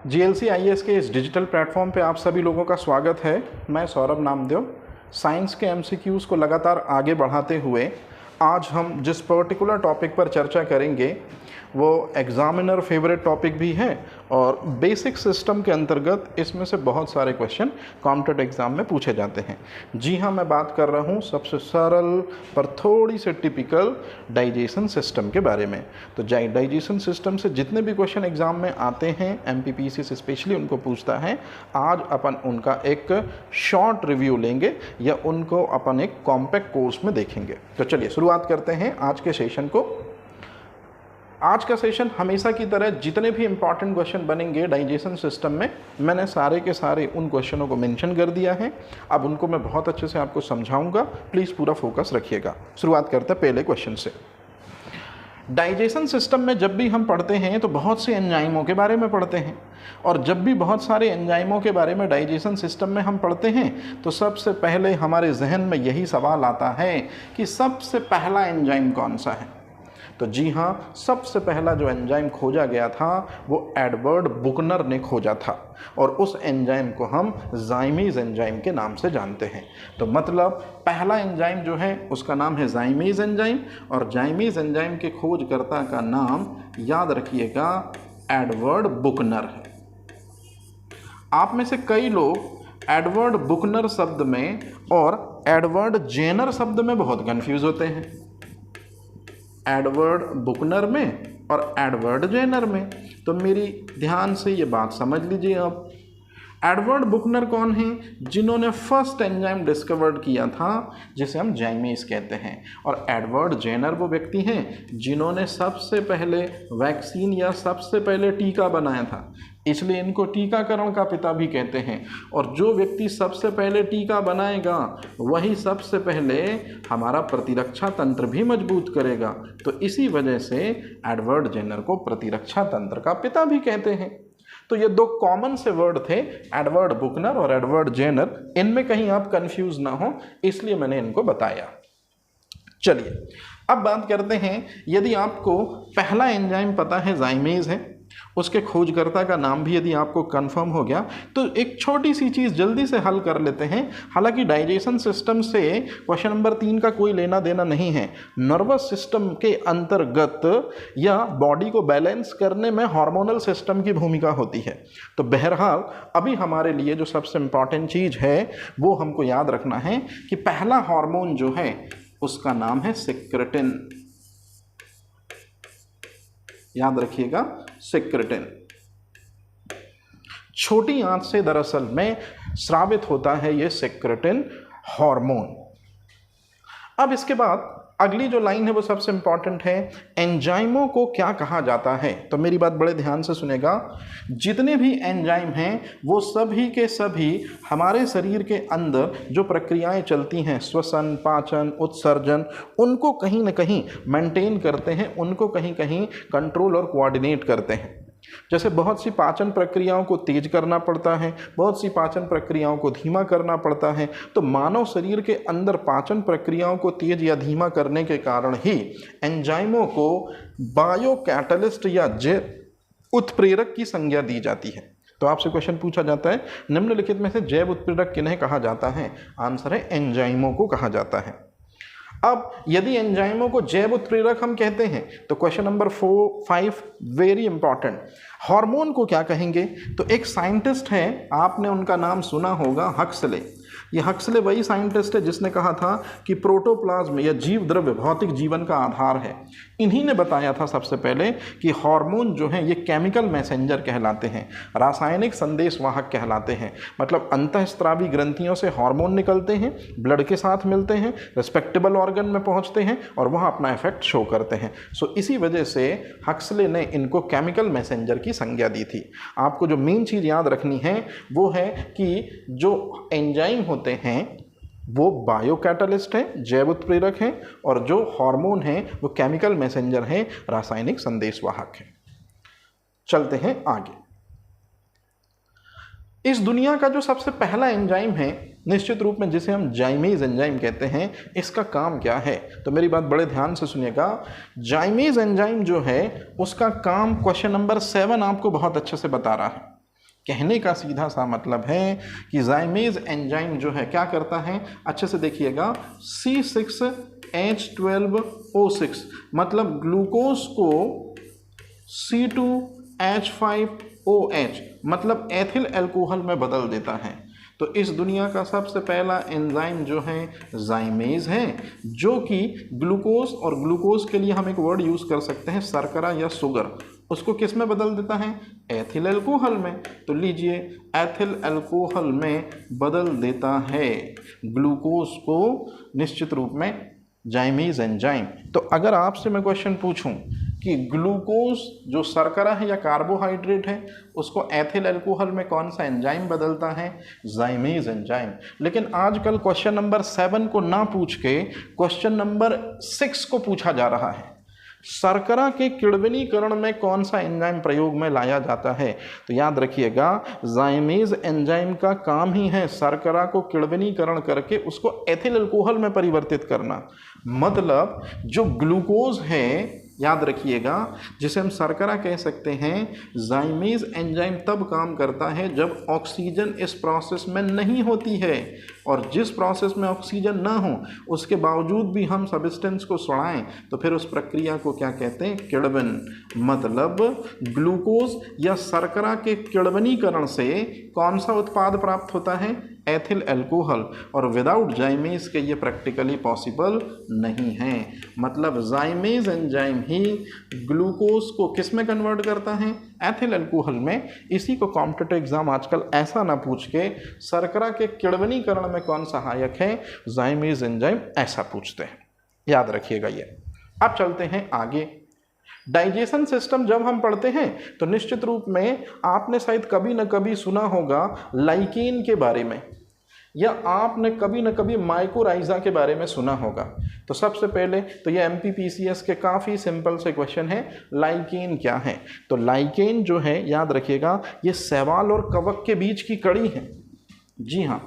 GLC IAS के इस digital platform पे आप सभी लोगों का स्वागत है। मैं सौरभ नामदेव। साइंस के एमसीक्यूज़ को लगातार आगे बढ़ाते हुए आज हम जिस पर्टिकुलर टॉपिक पर चर्चा करेंगे वो एग्जामिनर फेवरेट टॉपिक भी है और बेसिक सिस्टम के अंतर्गत इसमें से बहुत सारे क्वेश्चन कॉम्पिटेटिव एग्जाम में पूछे जाते हैं। जी हाँ, मैं बात कर रहा हूँ सबसे सरल पर थोड़ी से टिपिकल डाइजेशन सिस्टम के बारे में। तो डाइजेशन सिस्टम से जितने भी क्वेश्चन एग्जाम में आते हैं, एमपीपीसी से स्पेशली उनको पूछता है, आज अपन उनका एक शॉर्ट रिव्यू लेंगे या उनको अपन एक कॉम्पैक्ट कोर्स में देखेंगे। तो चलिए शुरुआत करते हैं आज के सेशन को। आज का सेशन हमेशा की तरह जितने भी इंपॉर्टेंट क्वेश्चन बनेंगे डाइजेशन सिस्टम में, मैंने सारे के सारे उन क्वेश्चनों को मेंशन कर दिया है। अब उनको मैं बहुत अच्छे से आपको समझाऊंगा, प्लीज़ पूरा फोकस रखिएगा। शुरुआत करते हैं पहले क्वेश्चन से। डाइजेशन सिस्टम में जब भी हम पढ़ते हैं तो बहुत से एंजाइमों के बारे में पढ़ते हैं, और जब भी बहुत सारे एंजाइमों के बारे में डाइजेशन सिस्टम में हम पढ़ते हैं तो सबसे पहले हमारे जहन में यही सवाल आता है कि सबसे पहला एंजाइम कौन सा है। तो जी हाँ, सबसे पहला जो एंजाइम खोजा गया था वो एडवर्ड बुकनर ने खोजा था, और उस एंजाइम को हम जाइमेज एंजाइम के नाम से जानते हैं। तो मतलब पहला एंजाइम जो है उसका नाम है जाइमेज एंजाइम, और जाइमेज एंजाइम के खोजकर्ता का नाम याद रखिएगा एडवर्ड बुकनर है। आप में से कई लोग एडवर्ड बुकनर शब्द में और एडवर्ड जेनर शब्द में बहुत कंफ्यूज होते हैं। एडवर्ड बुकनर में और एडवर्ड जेनर में, तो मेरी ध्यान से ये बात समझ लीजिए। अब एडवर्ड बुकनर कौन हैं? जिन्होंने फर्स्ट एंजाइम डिस्कवर्ड किया था जिसे हम जाइमेज कहते हैं, और एडवर्ड जेनर वो व्यक्ति हैं जिन्होंने सबसे पहले वैक्सीन या सबसे पहले टीका बनाया था, इसलिए इनको टीकाकरण का पिता भी कहते हैं। और जो व्यक्ति सबसे पहले टीका बनाएगा वही सबसे पहले हमारा प्रतिरक्षा तंत्र भी मजबूत करेगा। तो इसी वजह से एडवर्ड जेनर को प्रतिरक्षा तंत्र का पिता भी कहते हैं। तो ये दो कॉमन से वर्ड थे, एडवर्ड बुकनर और एडवर्ड जेनर। इनमें कहीं आप कंफ्यूज ना हो, इसलिए मैंने इनको बताया। चलिए अब बात करते हैं, यदि आपको पहला एंजाइम पता है जाइमेज है, उसके खोजकर्ता का नाम भी यदि आपको कंफर्म हो गया, तो एक छोटी सी चीज़ जल्दी से हल कर लेते हैं। हालांकि डाइजेशन सिस्टम से क्वेश्चन नंबर 3 का कोई लेना देना नहीं है। नर्वस सिस्टम के अंतर्गत या बॉडी को बैलेंस करने में हार्मोनल सिस्टम की भूमिका होती है। तो बहरहाल अभी हमारे लिए जो सबसे इम्पॉर्टेंट चीज़ है वो हमको याद रखना है कि पहला हार्मोन जो है उसका नाम है सेक्रेटिन। याद रखिएगा, सेक्रेटिन। छोटी आंत से दरअसल में स्रावित होता है ये सेक्रेटिन हार्मोन। अब इसके बाद अगली जो लाइन है वो सबसे इंपॉर्टेंट है, एंजाइमों को क्या कहा जाता है। तो मेरी बात बड़े ध्यान से सुनेगा। जितने भी एंजाइम हैं वो सभी के सभी हमारे शरीर के अंदर जो प्रक्रियाएं चलती हैं, श्वसन, पाचन, उत्सर्जन, उनको कहीं ना कहीं मेंटेन करते हैं, उनको कहीं कहीं कंट्रोल और कोऑर्डिनेट करते हैं। जैसे बहुत सी पाचन प्रक्रियाओं को तेज करना पड़ता है, बहुत सी पाचन प्रक्रियाओं को धीमा करना पड़ता है। तो मानव शरीर के अंदर पाचन प्रक्रियाओं को तेज या धीमा करने के कारण ही एंजाइमों को बायो कैटलिस्ट या जैव उत्प्रेरक की संज्ञा दी जाती है। तो आपसे क्वेश्चन पूछा जाता है, निम्नलिखित में से जैव उत्प्रेरक किन्हें कहा जाता है? आंसर है एंजाइमों को कहा जाता है। अब यदि एंजाइमों को जैव उत्प्रेरक हम कहते हैं तो question number 4-5 very important, hormone को क्या कहेंगे? तो एक साइंटिस्ट है, आपने उनका नाम सुना होगा, हक्सले। ये हक्सले वही साइंटिस्ट है जिसने कहा था कि प्रोटोप्लाज्म या जीव द्रव्य भौतिक जीवन का आधार है। इन्हीं ने बताया था सबसे पहले कि हार्मोन जो हैं ये केमिकल मैसेंजर कहलाते हैं, रासायनिक संदेशवाहक कहलाते हैं। मतलब अंतःस्रावी ग्रंथियों से हार्मोन निकलते हैं, ब्लड के साथ मिलते हैं, रिस्पेक्टेबल ऑर्गन में पहुंचते हैं और वहां अपना इफेक्ट शो करते हैं। सो इसी वजह से हक्सले ने इनको केमिकल मैसेंजर की संज्ञा दी थी। आपको जो मेन चीज़ याद रखनी है वो है कि जो एंजाइम होते हैं वो बायो कैटलिस्ट हैं, जैव उत्प्रेरक हैं, और जो हार्मोन हैं वो केमिकल मैसेंजर हैं, रासायनिक संदेशवाहक हैं। चलते हैं आगे। इस दुनिया का जो सबसे पहला एंजाइम है निश्चित रूप में जिसे हम जाइमेज एंजाइम कहते हैं, इसका काम क्या है? तो मेरी बात बड़े ध्यान से सुनिएगा। जाइमेज एंजाइम जो है उसका काम क्वेश्चन नंबर 7 आपको बहुत अच्छे से बता रहा है। कहने का सीधा सा मतलब है कि जाइमेज एंजाइम जो है क्या करता है, अच्छे से देखिएगा, C6H12O6 मतलब ग्लूकोज को C2H5OH मतलब एथिल अल्कोहल में बदल देता है। तो इस दुनिया का सबसे पहला एंजाइम जो है जाइमेज है, जो कि ग्लूकोज, और ग्लूकोज के लिए हम एक वर्ड यूज़ कर सकते हैं शर्करा या शुगर, उसको किस में बदल देता है, एथिल अल्कोहल में। तो लीजिए, एथिल अल्कोहल में बदल देता है ग्लूकोज को निश्चित रूप में जाइमेज एंजाइम। तो अगर आपसे मैं क्वेश्चन पूछूं कि ग्लूकोज जो शर्करा है या कार्बोहाइड्रेट है, उसको एथिल अल्कोहल में कौन सा एंजाइम बदलता है, जाइमेज एंजाइम। लेकिन आजकल क्वेश्चन नंबर 7 को ना पूछ के क्वेश्चन नंबर 6 को पूछा जा रहा है, शर्करा के किण्वनीकरण में कौन सा एंजाइम प्रयोग में लाया जाता है। तो याद रखिएगा, जाइमेज एंजाइम का काम ही है शर्करा को किण्वनीकरण करके उसको एथिल अल्कोहल में परिवर्तित करना। मतलब जो ग्लूकोज है, याद रखिएगा, जिसे हम शर्करा कह सकते हैं, जाइमेज एंजाइम तब काम करता है जब ऑक्सीजन इस प्रोसेस में नहीं होती है, और जिस प्रोसेस में ऑक्सीजन ना हो उसके बावजूद भी हम सब्सटेंस को सड़ाएं तो फिर उस प्रक्रिया को क्या कहते हैं, किण्वन। मतलब ग्लूकोज या शर्करा के किण्वनीकरण से कौन सा उत्पाद प्राप्त होता है, एथिल अल्कोहल, और विदाउट जाइमेज के ये प्रैक्टिकली पॉसिबल नहीं है। मतलब जाइमेज एंजाइम ही ग्लूकोज को किस में कन्वर्ट करता है, एथिल अल्कोहल में। इसी को कॉम्पिटिटिव एग्जाम आजकल ऐसा ना पूछ के शर्करा के किण्वनीकरण में कौन सहायक है, जाइमेज एंजाइम, ऐसा पूछते हैं, याद रखिएगा ये। अब चलते हैं आगे। डाइजेशन सिस्टम जब हम पढ़ते हैं तो निश्चित रूप में आपने शायद कभी न कभी सुना होगा लाइकेन के बारे में, या आपने कभी न कभी माइकोराइजा के बारे में सुना होगा। तो सबसे पहले तो ये MPPCS के काफ़ी सिंपल से क्वेश्चन है, लाइकेन क्या है। तो लाइकेन जो है, याद रखिएगा, ये शैवाल और कवक के बीच की कड़ी है। जी हाँ,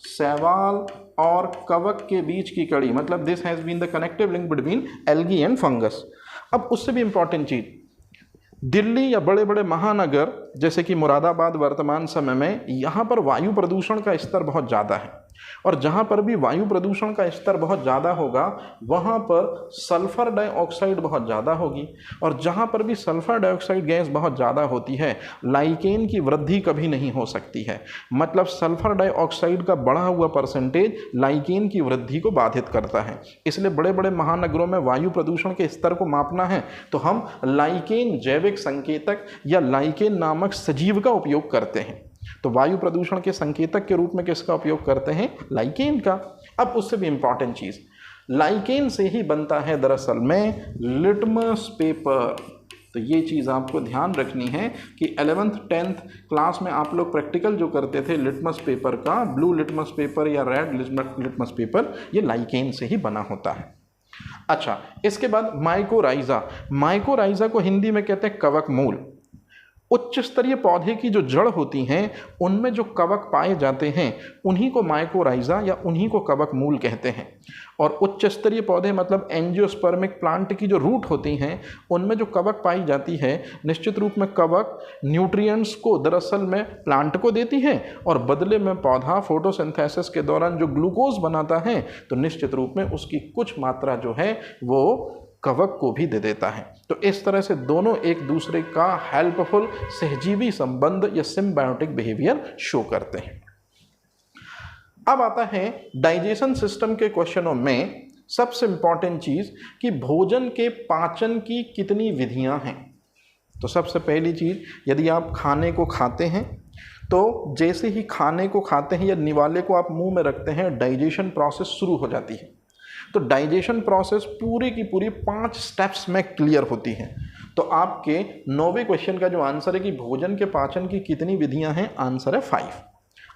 शैवाल और कवक के बीच की कड़ी, मतलब this has been the connective link between algae and fungus. अब उससे भी इंपॉर्टेंट चीज़, दिल्ली या बड़े बड़े महानगर जैसे कि मुरादाबाद वर्तमान समय में, यहाँ पर वायु प्रदूषण का स्तर बहुत ज़्यादा है, और जहाँ पर भी वायु प्रदूषण का स्तर बहुत ज़्यादा होगा वहाँ पर सल्फर डाइऑक्साइड बहुत ज़्यादा होगी, और जहाँ पर भी सल्फर डाइऑक्साइड गैस बहुत ज़्यादा होती है लाइकेन की वृद्धि कभी नहीं हो सकती है। मतलब सल्फर डाइऑक्साइड का बढ़ा हुआ परसेंटेज लाइकेन की वृद्धि को बाधित करता है। इसलिए बड़े बड़े महानगरों में वायु प्रदूषण के स्तर को मापना है तो हम लाइकेन जैविक संकेतक या लाइकेन नामक सजीव का उपयोग करते हैं। तो वायु प्रदूषण के संकेतक के रूप में किसका उपयोग करते हैं, लाइकेन का। अब उससे भी इंपॉर्टेंट चीज़, लाइकेन से ही बनता है दरअसल में लिटमस पेपर। तो ये चीज़ आपको ध्यान रखनी है कि 11th 10th क्लास में आप लोग प्रैक्टिकल जो करते थे लिटमस पेपर का, ब्लू लिटमस पेपर या रेड लिटमस पेपर, ये लाइकेन से ही बना होता है। अच्छा, इसके बाद माइकोराइजा। माइकोराइजा को हिंदी में कहते हैं कवक मूल। उच्च स्तरीय पौधे की जो जड़ होती हैं उनमें जो कवक पाए जाते हैं उन्हीं को माइकोराइजा या उन्हीं को कवक मूल कहते हैं। और उच्च स्तरीय पौधे मतलब एंजियोस्पर्मिक प्लांट की जो रूट होती हैं उनमें जो कवक पाई जाती है, निश्चित रूप में कवक न्यूट्रिएंट्स को दरअसल में प्लांट को देती है, और बदले में पौधा फोटोसिंथेसिस के दौरान जो ग्लूकोज बनाता है तो निश्चित रूप में उसकी कुछ मात्रा जो है वो कवक को भी दे देता है। तो इस तरह से दोनों एक दूसरे का हेल्पफुल सहजीवी संबंध या सिम्बायोटिक बिहेवियर शो करते हैं। अब आता है डाइजेशन सिस्टम के क्वेश्चनों में सबसे इंपॉर्टेंट चीज कि भोजन के पाचन की कितनी विधियां हैं। तो सबसे पहली चीज, यदि आप खाने को खाते हैं तो जैसे ही खाने को खाते हैं या निवाले को आप मुंह में रखते हैं डाइजेशन प्रोसेस शुरू हो जाती है। तो डाइजेशन प्रोसेस पूरी की पूरी 5 स्टेप्स में क्लियर होती है। तो आपके 9वें क्वेश्चन का जो आंसर है कि भोजन के पाचन की कितनी विधियां हैं, आंसर है 5।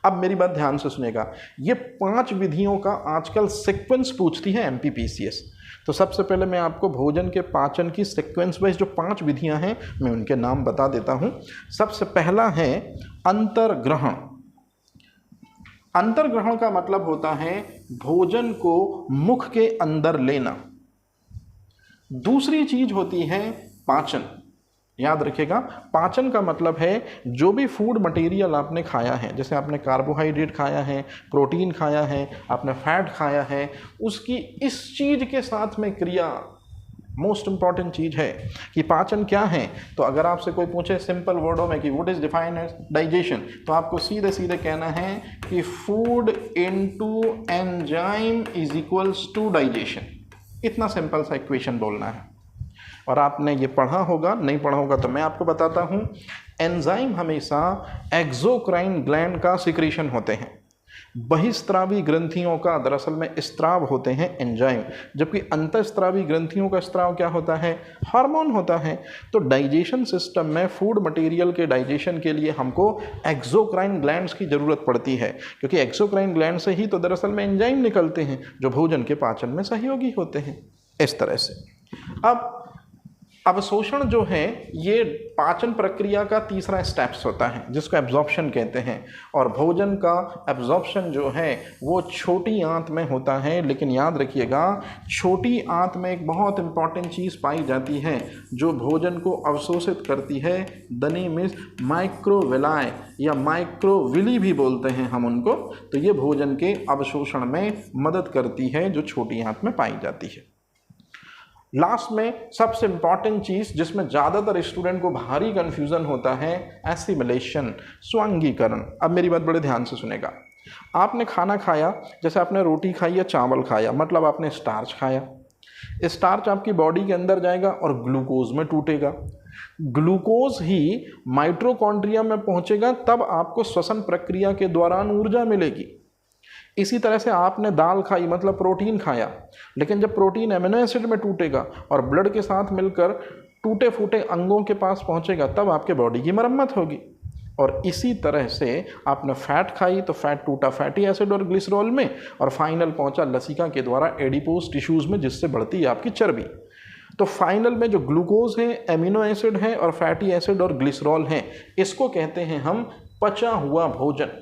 अब मेरी बात ध्यान से सुनेगा, ये 5 विधियों का आजकल सीक्वेंस पूछती है MPPCS। तो सबसे पहले मैं आपको भोजन के पाचन की सीक्वेंस वाइज जो 5 विधियां हैं मैं उनके नाम बता देता हूं। सबसे पहला है अंतर्ग्रहण। अंतर्ग्रहण का मतलब होता है भोजन को मुख के अंदर लेना। दूसरी चीज होती है पाचन। याद रखिएगा, पाचन का मतलब है जो भी फूड मटेरियल आपने खाया है, जैसे आपने कार्बोहाइड्रेट खाया है, प्रोटीन खाया है, आपने फैट खाया है, उसकी इस चीज़ के साथ में क्रिया मोस्ट इंपॉर्टेंट चीज़ है कि पाचन क्या है। तो अगर आपसे कोई पूछे सिंपल वर्डों में कि what is defined as digestion, तो आपको सीधे सीधे कहना है कि food into enzyme is equals to digestion. इतना सिंपल सा इक्वेशन बोलना है। और आपने ये पढ़ा होगा, नहीं पढ़ा होगा तो मैं आपको बताता हूँ। एंजाइम हमेशा एक्सोक्राइन ग्लैंड का सिक्रीशन होते हैं, बहिस्त्रावी ग्रंथियों का दरअसल में स्त्राव होते हैं एंजाइम, जबकि अंतःस्त्रावी ग्रंथियों का स्त्राव क्या होता है, हार्मोन होता है। तो डाइजेशन सिस्टम में फूड मटेरियल के डाइजेशन के लिए हमको एक्सोक्राइन ग्लैंड्स की ज़रूरत पड़ती है, क्योंकि एक्सोक्राइन ग्लैंड से ही तो दरअसल में एंजाइम निकलते हैं जो भोजन के पाचन में सहयोगी होते हैं। इस तरह से अब अवशोषण जो है ये पाचन प्रक्रिया का तीसरा स्टेप्स होता है, जिसको एब्जॉर्प्शन कहते हैं। और भोजन का एब्जॉर्प्शन जो है वो छोटी आंत में होता है, लेकिन याद रखिएगा छोटी आंत में एक बहुत इंपॉर्टेंट चीज़ पाई जाती है जो भोजन को अवशोषित करती है। द नेम इज माइक्रोविलाई या माइक्रोविली भी बोलते हैं हम उनको। तो ये भोजन के अवशोषण में मदद करती है जो छोटी आंत में पाई जाती है। लास्ट में सबसे इंपॉर्टेंट चीज़ जिसमें ज़्यादातर स्टूडेंट को भारी कन्फ्यूज़न होता है, एसिमिलेशन, स्वांगीकरण। अब मेरी बात बड़े ध्यान से सुनेगा। आपने खाना खाया, जैसे आपने रोटी खाई या चावल खाया, मतलब आपने स्टार्च खाया। स्टार्च आपकी बॉडी के अंदर जाएगा और ग्लूकोज में टूटेगा। ग्लूकोज ही माइटोकॉन्ड्रिया में पहुंचेगा, तब आपको श्वसन प्रक्रिया के दौरान ऊर्जा मिलेगी। इसी तरह से आपने दाल खाई, मतलब प्रोटीन खाया, लेकिन जब प्रोटीन एमिनो एसिड में टूटेगा और ब्लड के साथ मिलकर टूटे फूटे अंगों के पास पहुंचेगा, तब आपके बॉडी की मरम्मत होगी। और इसी तरह से आपने फैट खाई तो फैट टूटा फैटी एसिड और ग्लिसरॉल में, और फाइनल पहुंचा लसिका के द्वारा एडिपोज टिश्यूज़ में, जिससे बढ़ती है आपकी चर्बी। तो फाइनल में जो ग्लूकोज है, एमिनो एसिड है और फैटी एसिड और ग्लिसरॉल है, इसको कहते हैं हम पचा हुआ भोजन।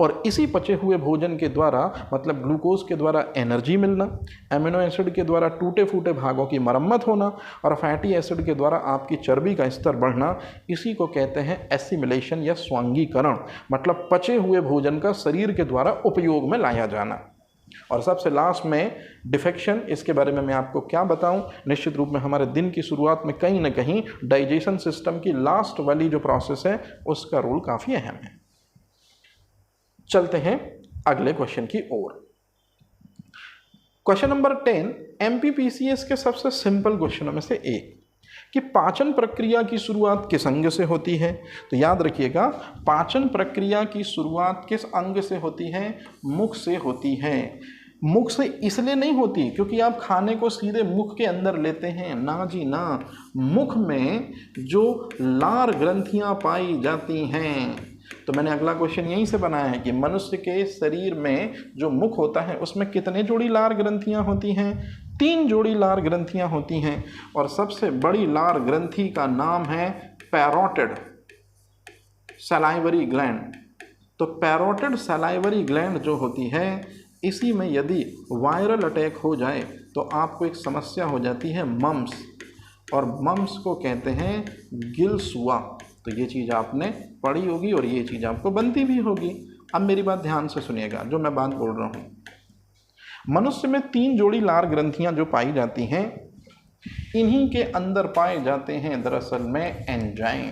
और इसी पचे हुए भोजन के द्वारा, मतलब ग्लूकोज के द्वारा एनर्जी मिलना, एमिनो एसिड के द्वारा टूटे फूटे भागों की मरम्मत होना और फैटी एसिड के द्वारा आपकी चर्बी का स्तर बढ़ना, इसी को कहते हैं एसिमिलेशन या स्वांगीकरण। मतलब पचे हुए भोजन का शरीर के द्वारा उपयोग में लाया जाना। और सबसे लास्ट में डिफेक्शन, इसके बारे में मैं आपको क्या बताऊं। निश्चित रूप में हमारे दिन की शुरुआत में कहीं ना कहीं डाइजेशन सिस्टम की लास्ट वाली जो प्रोसेस है उसका रोल काफ़ी अहम है। चलते हैं अगले क्वेश्चन की ओर। क्वेश्चन नंबर 10 एमपीपीसीएस के सबसे सिंपल क्वेश्चनों में से एक, कि पाचन प्रक्रिया की शुरुआत किस अंग से होती है। तो याद रखिएगा, पाचन प्रक्रिया की शुरुआत किस अंग से होती है, मुख से होती है। मुख से इसलिए नहीं होती क्योंकि आप खाने को सीधे मुख के अंदर लेते हैं, ना जी ना। मुख में जो लार ग्रंथियां पाई जाती हैं, तो मैंने अगला क्वेश्चन यहीं से बनाया है कि मनुष्य के शरीर में जो मुख होता है उसमें कितने जोड़ी लार ग्रंथियां होती हैं, 3 जोड़ी लार ग्रंथियां होती हैं। और सबसे बड़ी लार ग्रंथि का नाम है पैरोटिड सलाइवरी ग्लैंड। तो पैरोटिड सलाइवरी ग्लैंड जो होती है, इसी में यदि वायरल अटैक हो जाए तो आपको एक समस्या हो जाती है मम्स, और मम्स को कहते हैं गिल्सुआ। तो ये चीज़ आपने पढ़ी होगी और ये चीज़ आपको बनती भी होगी। अब मेरी बात ध्यान से सुनिएगा जो मैं बात बोल रहा हूँ। मनुष्य में 3 जोड़ी लार ग्रंथियाँ जो पाई जाती हैं, इन्हीं के अंदर पाए जाते हैं दरअसल में एंजाइम,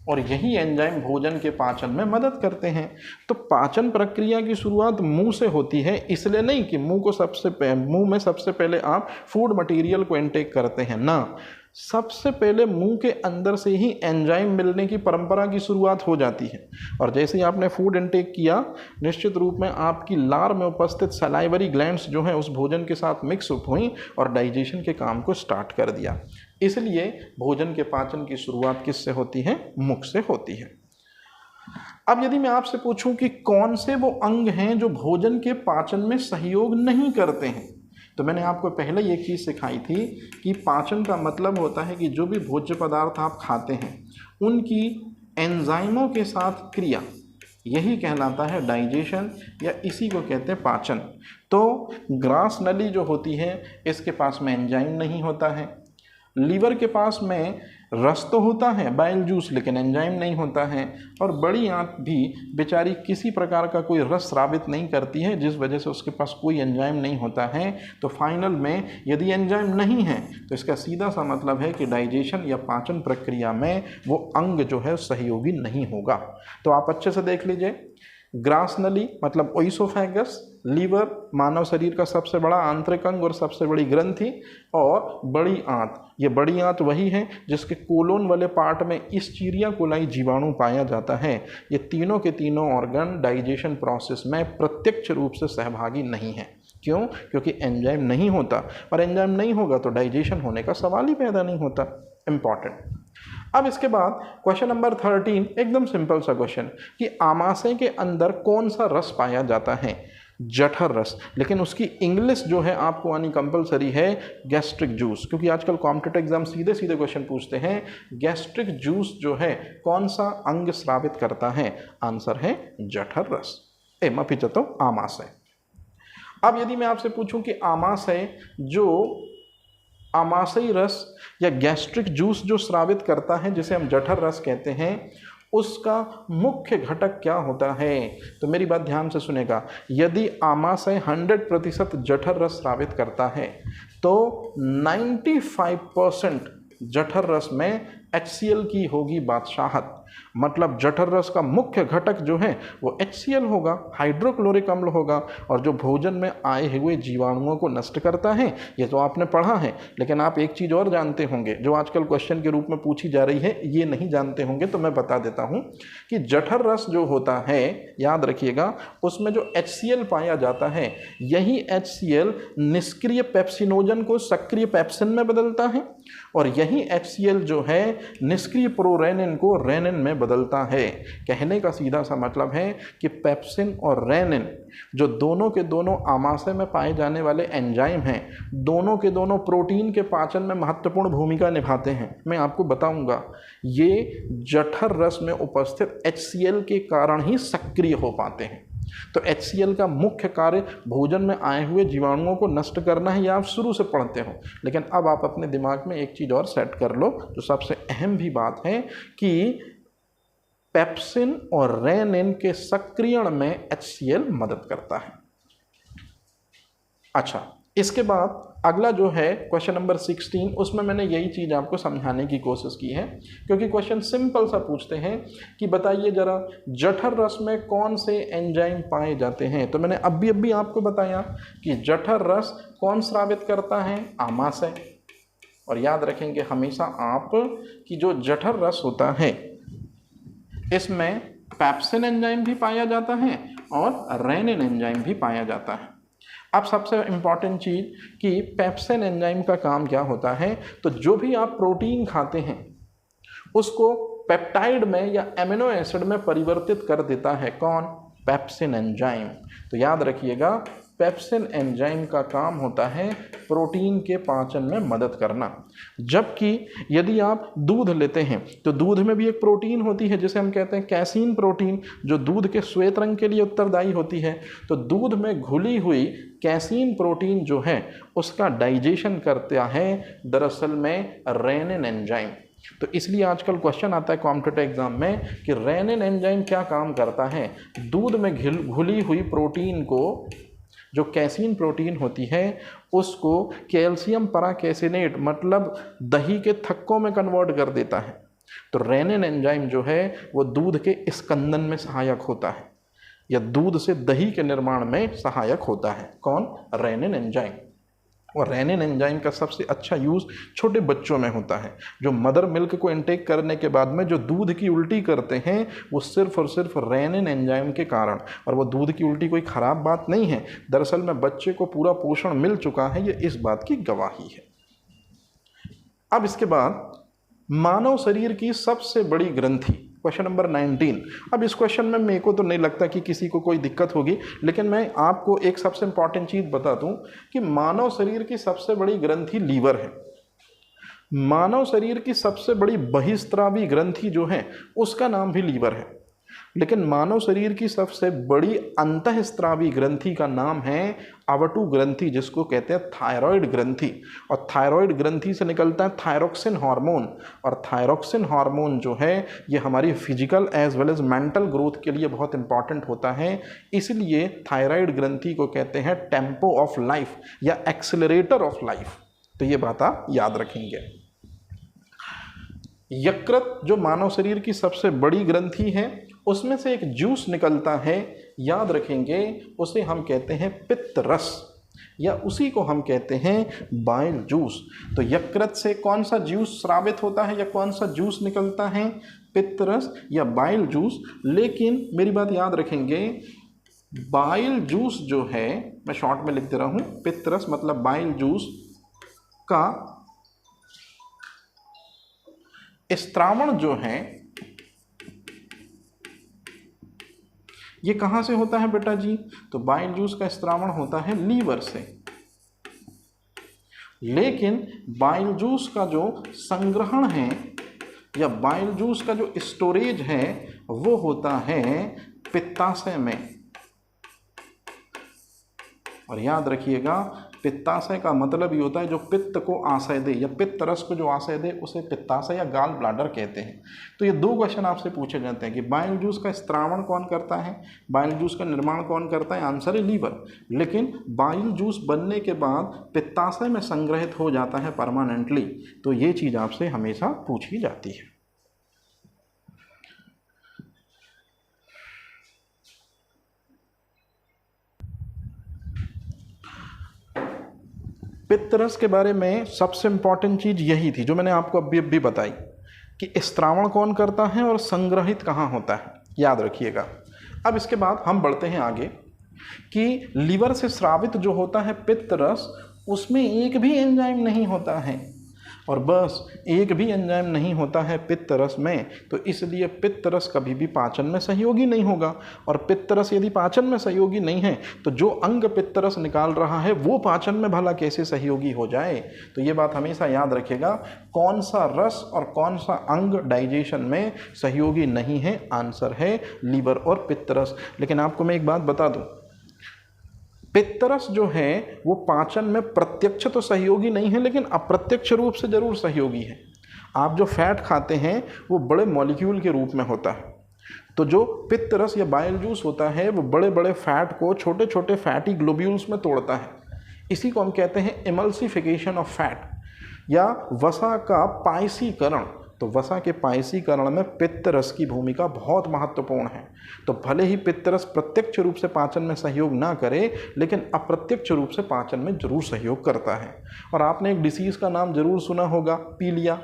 और यही एंजाइम भोजन के पाचन में मदद करते हैं। तो पाचन प्रक्रिया की शुरुआत मुंह से होती है, इसलिए नहीं कि मुंह में सबसे पहले आप फूड मटेरियल को इनटेक करते हैं, ना। सबसे पहले मुंह के अंदर से ही एंजाइम मिलने की परंपरा की शुरुआत हो जाती है। और जैसे ही आपने फूड इनटेक किया, निश्चित रूप में आपकी लार में उपस्थित सलाइवरी ग्लैंड्स जो हैं उस भोजन के साथ मिक्स अप हुई और डाइजेशन के काम को स्टार्ट कर दिया। इसलिए भोजन के पाचन की शुरुआत किससे होती है, मुख से होती है। अब यदि मैं आपसे पूछूं कि कौन से वो अंग हैं जो भोजन के पाचन में सहयोग नहीं करते हैं, तो मैंने आपको पहले एक चीज़ सिखाई थी कि पाचन का मतलब होता है कि जो भी भोज्य पदार्थ आप खाते हैं उनकी एंजाइमों के साथ क्रिया, यही कहलाता है डाइजेशन, या इसी को कहते हैं पाचन। तो ग्रास नली जो होती है इसके पास में एंजाइम नहीं होता है, लीवर के पास में रस तो होता है बाइल जूस, लेकिन एंजाइम नहीं होता है। और बड़ी आंत भी बेचारी किसी प्रकार का कोई रस स्रावित नहीं करती है, जिस वजह से उसके पास कोई एंजाइम नहीं होता है। तो फाइनल में यदि एंजाइम नहीं है तो इसका सीधा सा मतलब है कि डाइजेशन या पाचन प्रक्रिया में वो अंग जो है सहयोगी नहीं होगा। तो आप अच्छे से देख लीजिए, ग्रास नली मतलब ओइसोफेगस, लीवर मानव शरीर का सबसे बड़ा आंतरिक अंग और सबसे बड़ी ग्रंथि, और बड़ी आंत, ये बड़ी आंत वही है जिसके कोलोन वाले पार्ट में इस्चीरिया कोलाई जीवाणु पाया जाता है। ये तीनों के तीनों ऑर्गन डाइजेशन प्रोसेस में प्रत्यक्ष रूप से सहभागी नहीं है। क्यों? क्योंकि एंजाइम नहीं होता, और एंजाइम नहीं होगा तो डाइजेशन होने का सवाल ही पैदा नहीं होता। इंपॉर्टेंट। अब इसके बाद क्वेश्चन नंबर 13, एकदम सिंपल सा क्वेश्चन कि आमाशय के अंदर कौन सा रस पाया जाता है? जठर रस। लेकिन उसकी इंग्लिश जो है आपको आनी कंपलसरी है, गैस्ट्रिक जूस, क्योंकि आजकल कॉम्पिटिटिव एग्जाम सीधे सीधे क्वेश्चन पूछते हैं गैस्ट्रिक जूस जो है कौन सा अंग स्रावित करता है? आंसर है जठर रस। माफी चाहता हूं, आमाशय। अब यदि मैं आपसे पूछूं कि आमाशय जो आमाशयी रस या गैस्ट्रिक जूस जो स्रावित करता है, जिसे हम जठर रस कहते हैं, उसका मुख्य घटक क्या होता है? तो मेरी बात ध्यान से सुनेगा। यदि आमाशय 100% जठर रस स्रावित करता है तो 95% जठर रस में HCl की होगी बादशाहत। मतलब जठर रस का मुख्य घटक जो है वो HCl होगा, हाइड्रोक्लोरिक अम्ल होगा, और जो भोजन में आए हुए जीवाणुओं को नष्ट करता है। ये तो आपने पढ़ा है, लेकिन आप एक चीज़ और जानते होंगे जो आजकल क्वेश्चन के रूप में पूछी जा रही है, ये नहीं जानते होंगे, तो मैं बता देता हूँ कि जठर रस जो होता है, याद रखिएगा, उसमें जो HCl पाया जाता है, यही HCl निष्क्रिय पेप्सिनोजन को सक्रिय पेप्सिन में बदलता है, और यही HCl जो है निष्क्रिय प्रोरेनिन को रेनिन में बदलता है। कहने का सीधा सा मतलब है कि पेप्सिन और रेनिन जो दोनों के दोनों आमाशय में पाए जाने वाले एंजाइम हैं, दोनों के दोनों प्रोटीन के पाचन में महत्वपूर्ण भूमिका निभाते हैं। मैं आपको बताऊंगा, ये जठर रस में उपस्थित HCl के कारण ही सक्रिय हो पाते हैं। तो HCl का मुख्य कार्य भोजन में आए हुए जीवाणुओं को नष्ट करना है, या आप शुरू से पढ़ते हो, लेकिन अब आप अपने दिमाग में एक चीज़ और सेट कर लो, जो सबसे अहम भी बात है कि पेप्सिन और रेनिन के सक्रियण में HCl मदद करता है। अच्छा, इसके बाद अगला जो है क्वेश्चन नंबर 16, उसमें मैंने यही चीज़ आपको समझाने की कोशिश की है, क्योंकि क्वेश्चन सिंपल सा पूछते हैं कि बताइए जरा जठर रस में कौन से एंजाइम पाए जाते हैं। तो मैंने अभी आपको बताया कि जठर रस कौन स्रावित करता है? आमाशय। और याद रखेंगे हमेशा आप कि जो जठर रस होता है इसमें पेप्सिन एंजाइम भी पाया जाता है और रेनिन एंजाइम भी पाया जाता है। अब सबसे इम्पॉर्टेंट चीज़ कि पेप्सिन एंजाइम का काम क्या होता है, तो जो भी आप प्रोटीन खाते हैं उसको पेप्टाइड में या एमिनो एसिड में परिवर्तित कर देता है। कौन? Pepsin enzyme. तो याद रखिएगा, पेप्सिन एंजाइम का काम होता है प्रोटीन के पाचन में मदद करना। जबकि यदि आप दूध लेते हैं तो दूध में भी एक प्रोटीन होती है जिसे हम कहते हैं कैसीन प्रोटीन, जो दूध के श्वेत रंग के लिए उत्तरदायी होती है। तो दूध में घुली हुई कैसीन प्रोटीन जो है उसका डाइजेशन करता है दरअसल में रेनिन एंजाइम। तो इसलिए आजकल क्वेश्चन आता है कॉम्पिटिटिव एग्जाम में कि रेनिन एंजाइम क्या काम करता है? दूध में घुली हुई प्रोटीन को, जो कैसीन प्रोटीन होती है, उसको कैल्शियम पराकैसिनेट मतलब दही के थक्कों में कन्वर्ट कर देता है। तो रेनिन एंजाइम जो है वो दूध के स्कंदन में सहायक होता है, या दूध से दही के निर्माण में सहायक होता है। कौन? Rennin enzyme. और रेनिन एंजाइम का सबसे अच्छा यूज़ छोटे बच्चों में होता है, जो मदर मिल्क को इनटेक करने के बाद में जो दूध की उल्टी करते हैं वो सिर्फ और सिर्फ रेनिन एंजाइम के कारण। और वो दूध की उल्टी कोई ख़राब बात नहीं है, दरअसल में बच्चे को पूरा पोषण मिल चुका है, ये इस बात की गवाही है। अब इसके बाद मानव शरीर की सबसे बड़ी ग्रंथि, क्वेश्चन नंबर 19। अब इस क्वेश्चन में मेरे को तो नहीं लगता कि किसी को कोई दिक्कत होगी, लेकिन मैं आपको एक सबसे इंपॉर्टेंट चीज़ बता दूं कि मानव शरीर की सबसे बड़ी ग्रंथि लीवर है। मानव शरीर की सबसे बड़ी बहिस्त्रावी ग्रंथि जो है उसका नाम भी लीवर है। लेकिन मानव शरीर की सबसे बड़ी अंतःस्रावी ग्रंथि का नाम है अवटु ग्रंथि, जिसको कहते हैं थायराइड ग्रंथि। और थायराइड ग्रंथि से निकलता है थायरोक्सिन हार्मोन, और थायरोक्सिन हार्मोन जो है ये हमारी physical as well as mental growth के लिए बहुत इंपॉर्टेंट होता है। इसलिए थायराइड ग्रंथि को कहते हैं टेम्पो ऑफ लाइफ या एक्सेलरेटर ऑफ लाइफ। तो ये बात आप याद रखेंगे। यकृत जो मानव शरीर की सबसे बड़ी ग्रंथि है, उसमें से एक जूस निकलता है, याद रखेंगे, उसे हम कहते हैं पित्त रस, या उसी को हम कहते हैं बाइल जूस। तो यकृत से कौन सा जूस स्रावित होता है या कौन सा जूस निकलता है? पित्त रस या बाइल जूस। लेकिन मेरी बात याद रखेंगे, बाइल जूस जो है, मैं शॉर्ट में लिख दे रहा हूं, पित्त रस मतलब बाइल जूस का स्त्रावण जो है ये कहां से होता है बेटा जी? तो बाइल जूस का स्त्रावण होता है लीवर से। लेकिन बाइल जूस का जो संग्रहण है या बाइल जूस का जो स्टोरेज है वो होता है पित्ताशय में। और याद रखिएगा, पित्ताशय का मतलब ये होता है जो पित्त को आशय दे या पित्त रस को जो आशय दे उसे पित्ताशय या गाल ब्लाडर कहते हैं। तो ये दो क्वेश्चन आपसे पूछे जाते हैं कि बाइल जूस का स्त्रावण कौन करता है, बाइल जूस का निर्माण कौन करता है? आंसर है लीवर। लेकिन बाइल जूस बनने के बाद पित्ताशय में संग्रहित हो जाता है परमानेंटली। तो ये चीज़ आपसे हमेशा पूछी जाती है। पित्तरस के बारे में सबसे इंपॉर्टेंट चीज़ यही थी जो मैंने आपको अभी बताई कि स्त्रावण कौन करता है और संग्रहित कहाँ होता है, याद रखिएगा। अब इसके बाद हम बढ़ते हैं आगे कि लीवर से स्रावित जो होता है पित्तरस, उसमें एक भी एंजाइम नहीं होता है, और बस एक भी एंजाइम नहीं होता है पित्तरस में। तो इसलिए पित्तरस कभी भी पाचन में सहयोगी नहीं होगा। और पित्तरस यदि पाचन में सहयोगी नहीं है तो जो अंग पित्तरस निकाल रहा है वो पाचन में भला कैसे सहयोगी हो जाए? तो ये बात हमेशा याद रखेगा, कौन सा रस और कौन सा अंग डाइजेशन में सहयोगी नहीं है? आंसर है लीवर और पित्तरस। लेकिन आपको मैं एक बात बता दूं, पित्तरस जो है वो पाचन में प्रत्यक्ष तो सहयोगी नहीं है, लेकिन अप्रत्यक्ष रूप से जरूर सहयोगी है। आप जो फैट खाते हैं वो बड़े मॉलिक्यूल के रूप में होता है। तो जो पित्तरस या बाइल जूस होता है वो बड़े बड़े फैट को छोटे छोटे फैटी ग्लोब्यूल्स में तोड़ता है। इसी को हम कहते हैं इमल्सिफिकेशन ऑफ फैट या वसा का पायसीकरण। तो वसा के पायसीकरण में पित्तरस की भूमिका बहुत महत्वपूर्ण है। तो भले ही पित्तरस प्रत्यक्ष रूप से पाचन में सहयोग ना करे, लेकिन अप्रत्यक्ष रूप से पाचन में जरूर सहयोग करता है। और आपने एक डिसीज़ का नाम जरूर सुना होगा, पीलिया।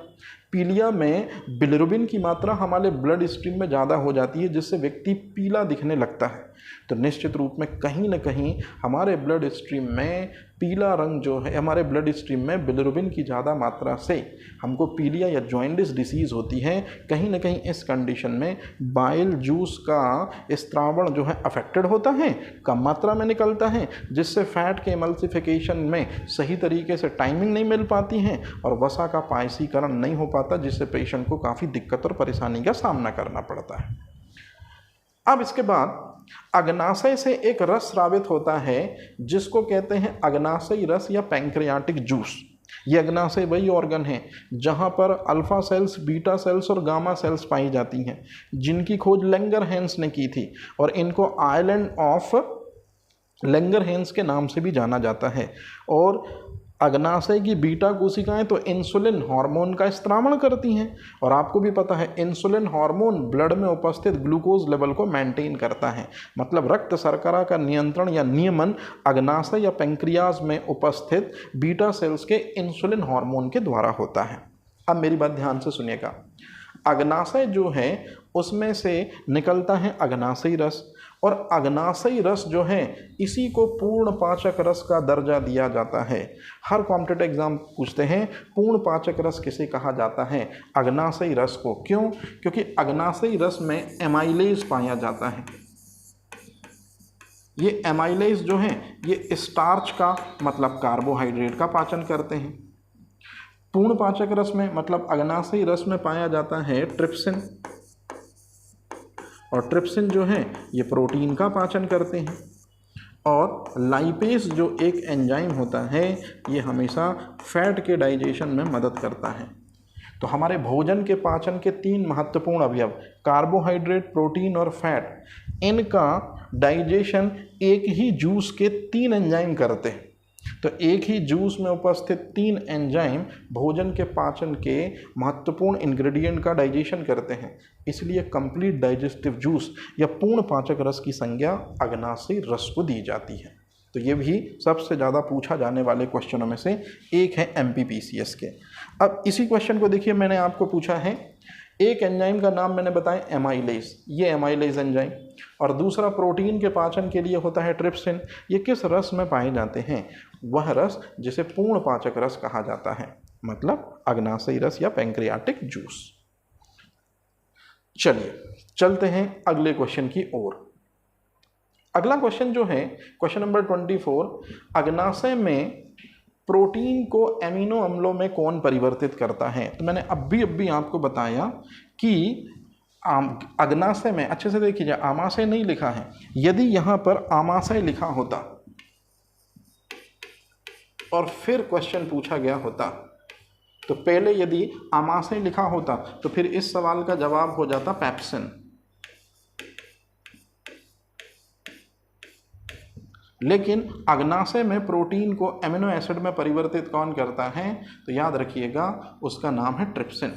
पीलिया में बिलिरुबिन की मात्रा हमारे ब्लड स्ट्रीम में ज़्यादा हो जाती है, जिससे व्यक्ति पीला दिखने लगता है। तो निश्चित रूप में कहीं ना कहीं हमारे ब्लड स्ट्रीम में पीला रंग जो है, हमारे ब्लड स्ट्रीम में बिलिरुबिन की ज़्यादा मात्रा से हमको पीलिया या जॉइंडिस डिसीज़ होती है। कहीं ना कहीं इस कंडीशन में बाइल जूस का स्त्रावण जो है अफेक्टेड होता है, कम मात्रा में निकलता है, जिससे फैट के एमल्सिफिकेशन में सही तरीके से टाइमिंग नहीं मिल पाती है और वसा का पायसीकरण नहीं हो पाता, जिससे पेशेंट को काफ़ी दिक्कत और परेशानी का सामना करना पड़ता है। अब इसके बाद अग्नाशय से एक रस स्रावित होता है जिसको कहते हैं अग्नाशयी रस या पैंक्रियाटिक जूस। ये अग्नाशय वही ऑर्गन है जहाँ पर अल्फा सेल्स, बीटा सेल्स और गामा सेल्स पाई जाती हैं, जिनकी खोज लैंगरहैंस ने की थी, और इनको आइलैंड ऑफ लैंगरहैंस के नाम से भी जाना जाता है। और अग्नाशय की बीटा कोशिकाएं तो इंसुलिन हार्मोन का स्त्रावण करती हैं, और आपको भी पता है इंसुलिन हार्मोन ब्लड में उपस्थित ग्लूकोज लेवल को मेंटेन करता है। मतलब रक्त शर्करा का नियंत्रण या नियमन अग्नाशय या पैंक्रियाज में उपस्थित बीटा सेल्स के इंसुलिन हार्मोन के द्वारा होता है। अब मेरी बात ध्यान से सुनिएगा, अग्नाशय जो है उसमें से निकलता है अग्नाशयी रस, और अग्नाशयी रस जो है इसी को पूर्ण पाचक रस का दर्जा दिया जाता है। हर कॉम्पिटिटिव एग्जाम पूछते हैं पूर्ण पाचक रस किसे कहा जाता है? अग्नाशयी रस को। क्यों? क्योंकि अग्नाशयी रस में एमाइलेज पाया जाता है। ये एमाइलेज जो है ये स्टार्च का मतलब कार्बोहाइड्रेट का पाचन करते हैं। पूर्ण पाचक रस में मतलब अग्नाशयी रस में पाया जाता है ट्रिप्सिन, और ट्रिप्सिन जो है ये प्रोटीन का पाचन करते हैं, और लाइपेज जो एक एंजाइम होता है ये हमेशा फैट के डाइजेशन में मदद करता है। तो हमारे भोजन के पाचन के 3 महत्वपूर्ण अवयव कार्बोहाइड्रेट, प्रोटीन और फैट, इनका डाइजेशन एक ही जूस के 3 एंजाइम करते हैं। तो एक ही जूस में उपस्थित 3 एंजाइम भोजन के पाचन के महत्वपूर्ण इंग्रेडिएंट का डाइजेशन करते हैं, इसलिए कंप्लीट डाइजेस्टिव जूस या पूर्ण पाचक रस की संज्ञा अग्नाशयी रस को दी जाती है। तो ये भी सबसे ज़्यादा पूछा जाने वाले क्वेश्चनों में से एक है MPPCS के। अब इसी क्वेश्चन को देखिए, मैंने आपको पूछा है एक एंजाइम का नाम मैंने बताया एमाइलेज, ये एमाइलेज एंजाइम, और दूसरा प्रोटीन के पाचन के लिए होता है ट्रिप्सिन। ये किस रस में पाए जाते हैं? वह रस जिसे पूर्ण पाचक रस कहा जाता है, मतलब अग्नाशयी रस या पैंक्रियाटिक जूस। चलिए चलते हैं अगले क्वेश्चन की ओर। अगला क्वेश्चन जो है क्वेश्चन नंबर 24, अग्नाशय में प्रोटीन को एमिनो अम्लों में कौन परिवर्तित करता है? तो मैंने अभी आपको बताया कि अग्नाशय में, अच्छे से देखिए, आमाशय नहीं लिखा है, यदि यहां पर आमाशय लिखा होता और फिर क्वेश्चन पूछा गया होता, तो पहले यदि आमाशय लिखा होता तो फिर इस सवाल का जवाब हो जाता पेप्सिन। लेकिन अग्नाशय में प्रोटीन को एमिनो एसिड में परिवर्तित कौन करता है? तो याद रखिएगा उसका नाम है ट्रिप्सिन।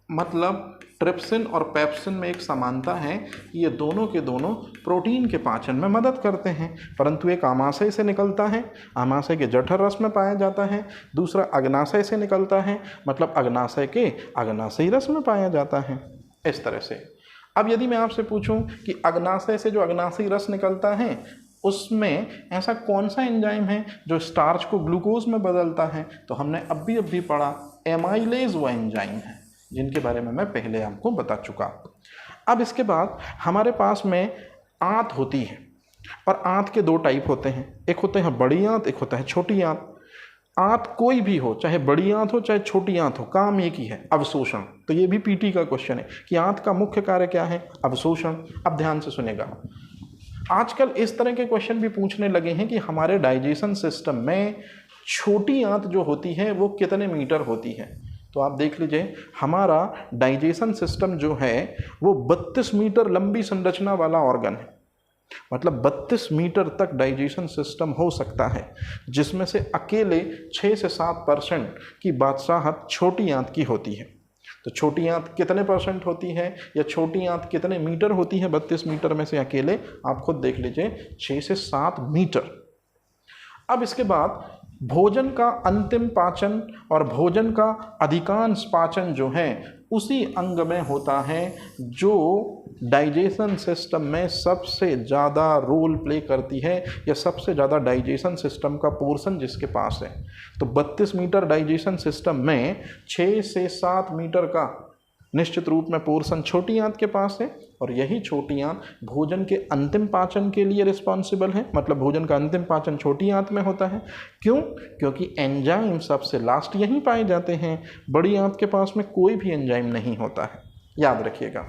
मतलब ट्रिप्सिन और पेप्सिन में एक समानता है कि ये दोनों के दोनों प्रोटीन के पाचन में मदद करते हैं, परंतु एक आमाशय से निकलता है, आमाशय के जठर रस में पाया जाता है, दूसरा अग्नाशय से निकलता है, मतलब अग्नाशय के अग्नाशयी रस में पाया जाता है। इस तरह से अब यदि मैं आपसे पूछूं कि अग्नाशय से जो अग्नाशयी रस निकलता है उसमें ऐसा कौन सा एंजाइम है जो स्टार्च को ग्लूकोज में बदलता है, तो हमने अभी पढ़ा एमाइलेज वो एंजाइम है जिनके बारे में मैं पहले आपको बता चुका। अब इसके बाद हमारे पास में आंत होती है, और आंत के 2 टाइप होते हैं, एक होते हैं बड़ी आंत, एक होता है छोटी आंत। आंत कोई भी हो, चाहे बड़ी आंत हो चाहे छोटी आंत हो, काम एक ही है, अवशोषण। तो ये भी पीटी का क्वेश्चन है कि आंत का मुख्य कार्य क्या है? अवशोषण। अब ध्यान से सुनेगा, आजकल इस तरह के क्वेश्चन भी पूछने लगे हैं कि हमारे डाइजेशन सिस्टम में छोटी आंत जो होती है वो कितने मीटर होती है। तो आप देख लीजिए, हमारा डाइजेशन सिस्टम जो है वो 32 मीटर लंबी संरचना वाला ऑर्गन है, मतलब 32 मीटर तक डाइजेशन सिस्टम हो सकता है, जिसमें से अकेले 6 से 7% की बादशाहत छोटी आंत की होती है। तो छोटी आंत कितने % होती है, या छोटी आंत कितने मीटर होती है? 32 मीटर में से अकेले आप खुद देख लीजिए 6 से 7 मीटर। अब इसके बाद भोजन का अंतिम पाचन और भोजन का अधिकांश पाचन जो है उसी अंग में होता है जो डाइजेशन सिस्टम में सबसे ज़्यादा रोल प्ले करती है, या सबसे ज़्यादा डाइजेशन सिस्टम का पोर्शन जिसके पास है। तो 32 मीटर डाइजेशन सिस्टम में 6 से 7 मीटर का निश्चित रूप में पोर्शन छोटी आंत के पास है, और यही छोटी आंत भोजन के अंतिम पाचन के लिए रिस्पॉन्सिबल है, मतलब भोजन का अंतिम पाचन छोटी आंत में होता है। क्यों? क्योंकि एंजाइम सबसे लास्ट यहीं पाए जाते हैं, बड़ी आंत के पास में कोई भी एंजाइम नहीं होता है, याद रखिएगा।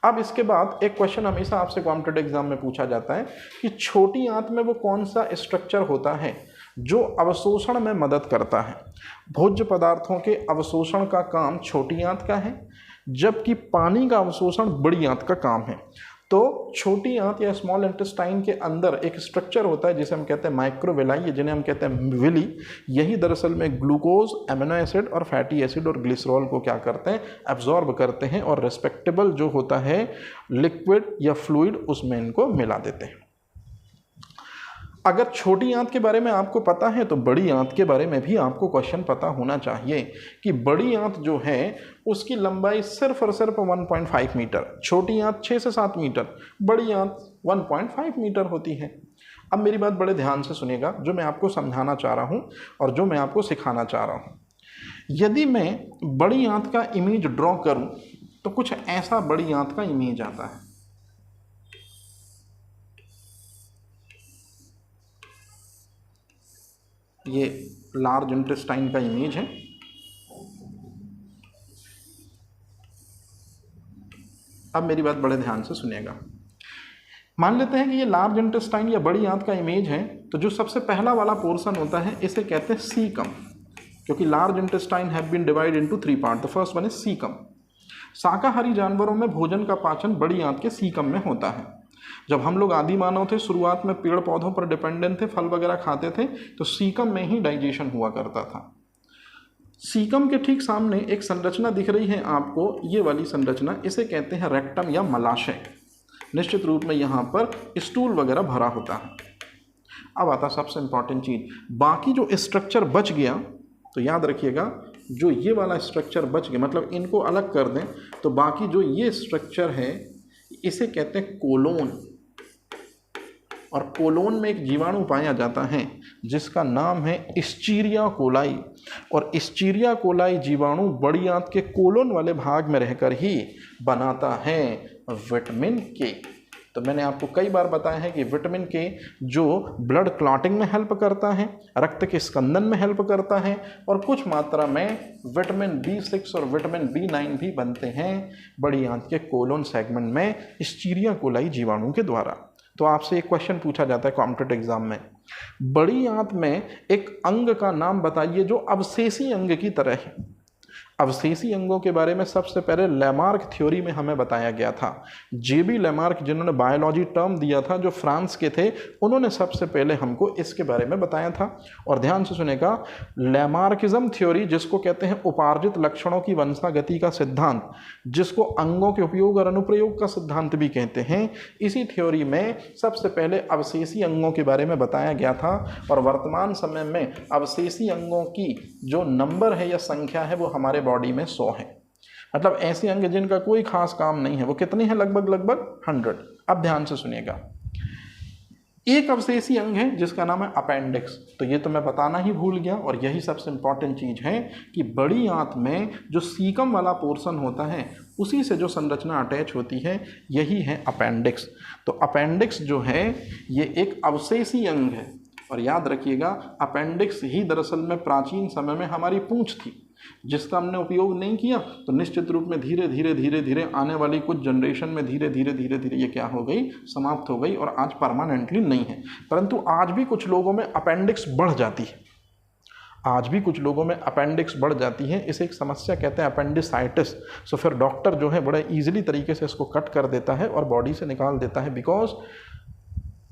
अब इसके बाद एक क्वेश्चन हमेशा आपसे कॉम्पिटिटिव एग्जाम में पूछा जाता है कि छोटी आंत में वो कौन सा स्ट्रक्चर होता है जो अवशोषण में मदद करता है। भोज्य पदार्थों के अवशोषण का काम छोटी आंत का है, जबकि पानी का अवशोषण बड़ी आंत का काम है। तो छोटी आंत या स्मॉल इंटेस्टाइन के अंदर एक स्ट्रक्चर होता है जिसे हम कहते हैं माइक्रोविलाई, जिन्हें हम कहते हैं विली। यही दरअसल में ग्लूकोज, एमिनो एसिड और फैटी एसिड और ग्लिसरॉल को क्या करते हैं? एब्जॉर्ब करते हैं, और रेस्पेक्टेबल जो होता है लिक्विड या फ्लूइड उसमें इनको मिला देते हैं। अगर छोटी आंत के बारे में आपको पता है तो बड़ी आंत के बारे में भी आपको क्वेश्चन पता होना चाहिए कि बड़ी आंत जो है उसकी लंबाई सिर्फ और सिर्फ 1.5 मीटर, छोटी आंत 6 से 7 मीटर, बड़ी आंत 1.5 मीटर होती है। अब मेरी बात बड़े ध्यान से सुनिएगा, जो मैं आपको समझाना चाह रहा हूं और जो मैं आपको सिखाना चाह रहा हूं। यदि मैं बड़ी आंत का इमेज ड्रॉ करूं तो कुछ ऐसा बड़ी आंत का इमेज आता है। ये लार्ज इंटेस्टाइन का इमेज है। अब मेरी बात बड़े ध्यान से सुनिएगा। मान लेते हैं कि ये लार्ज इंटेस्टाइन या बड़ी आंत का इमेज है, तो जो सबसे पहला वाला पोर्शन होता है इसे कहते हैं सीकम, क्योंकि large intestine have been divide into 3 part. The first one is caecum. शाकाहारी जानवरों में भोजन का पाचन बड़ी आंत के सीकम में होता है। जब हम लोग आदि मानव थे, शुरुआत में पेड़ पौधों पर डिपेंडेंट थे, फल वगैरह खाते थे, तो सीकम में ही डाइजेशन हुआ करता था। सीकम के ठीक सामने एक संरचना दिख रही है आपको, ये वाली संरचना, इसे कहते हैं रेक्टम या मलाशय। निश्चित रूप में यहाँ पर स्टूल वगैरह भरा होता है। अब आता सबसे इंपॉर्टेंट चीज़, बाकी जो स्ट्रक्चर बच गया, तो याद रखिएगा जो ये वाला स्ट्रक्चर बच गया, मतलब इनको अलग कर दें तो बाकी जो ये स्ट्रक्चर है इसे कहते हैं कोलोन। और कोलोन में एक जीवाणु पाया जाता है जिसका नाम है इस्चीरिया कोलाई। और इस्चीरिया कोलाई जीवाणु बड़ी आंत के कोलोन वाले भाग में रहकर ही बनाता है विटामिन के। तो मैंने आपको कई बार बताया है कि विटामिन के जो ब्लड क्लॉटिंग में हेल्प करता है, रक्त के स्कंदन में हेल्प करता है, और कुछ मात्रा में विटामिन B6 और विटामिन B9 भी बनते हैं बड़ी आंत के कोलोन सेगमेंट में इस्चीरिया कोलाई जीवाणु के द्वारा। तो आपसे एक क्वेश्चन पूछा जाता है कॉम्पिटिटिव एग्जाम में, बड़ी आंत में एक अंग का नाम बताइए जो अवशेषी अंग की तरह है। अवशेषी अंगों के बारे में सबसे पहले लैमार्क थ्योरी में हमें बताया गया था। जेबी लैमार्क, जिन्होंने बायोलॉजी टर्म दिया था, जो फ्रांस के थे, उन्होंने सबसे पहले हमको इसके बारे में बताया था। और ध्यान से सुनेगा, लैमार्किज्म थ्योरी, जिसको कहते हैं उपार्जित लक्षणों की वंशागति का सिद्धांत, जिसको अंगों के उपयोग और अनुप्रयोग का सिद्धांत भी कहते हैं, इसी थ्योरी में सबसे पहले अवशेषी अंगों के बारे में बताया गया था। और वर्तमान समय में अवशेषी अंगों की जो नंबर है या संख्या है वो हमारे बॉडी में 100 है। मतलब ऐसे अंग जिनका कोई खास काम नहीं है, वो कितने हैं? लगभग 100। अब ध्यान से सुनिएगा, एक अवशेषी अंग है जिसका नाम है अपेंडिक्स। तो ये तो मैं बताना ही भूल गया, और यही सबसे इंपॉर्टेंट चीज है कि बड़ी आंत में जो सीकम वाला पोर्शन होता है उसी से जो संरचना अटैच होती है यही है अपेंडिक्स। तो अपेंडिक्स जो है ये एक अवशेषी अंग है। और याद रखिएगा, अपेंडिक्स ही दरअसल में प्राचीन समय में हमारी पूंछ थी, जिसका हमने उपयोग नहीं किया, तो निश्चित रूप में धीरे धीरे आने वाली कुछ जनरेशन में धीरे धीरे ये क्या हो गई? समाप्त हो गई, और आज परमानेंटली नहीं है। परंतु आज भी कुछ लोगों में अपेंडिक्स बढ़ जाती है, आज भी कुछ लोगों में अपेंडिक्स बढ़ जाती है। इसे एक समस्या कहते हैं अपेंडिसाइटिस। सो फिर डॉक्टर जो है बड़े ईजिली तरीके से इसको कट कर देता है और बॉडी से निकाल देता है, बिकॉज